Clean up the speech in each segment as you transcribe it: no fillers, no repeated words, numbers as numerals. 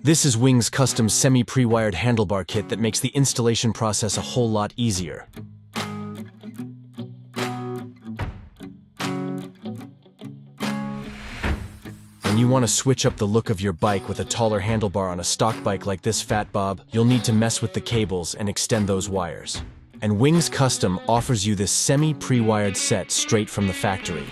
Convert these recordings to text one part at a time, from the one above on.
This is Wing's custom semi-pre-wired handlebar kit that makes the installation process a whole lot easier. When you want to switch up the look of your bike with a taller handlebar on a stock bike like this Fat Bob, you'll need to mess with the cables and extend those wires. And Wing's Custom offers you this semi-pre-wired set straight from the factory.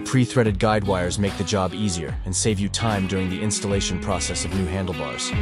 Pre-threaded guide wires make the job easier and save you time during the installation process of new handlebars.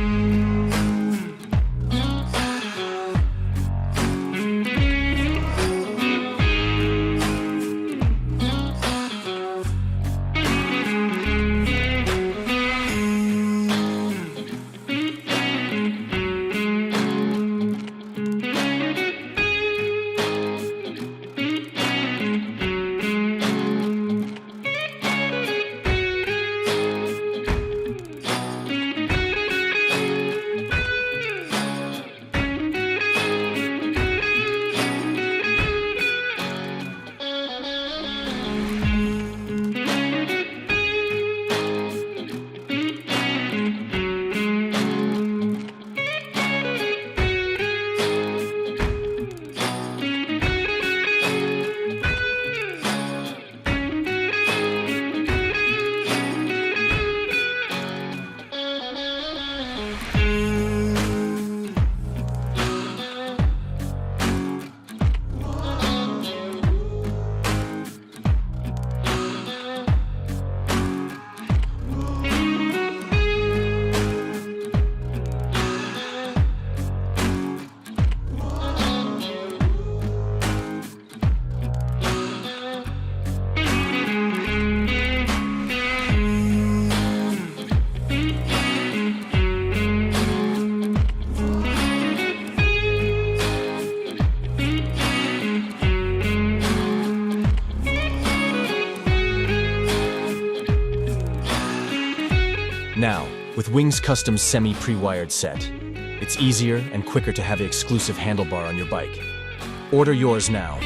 Now, with Wing's Custom semi-pre-wired set, it's easier and quicker to have an exclusive handlebar on your bike. Order yours now.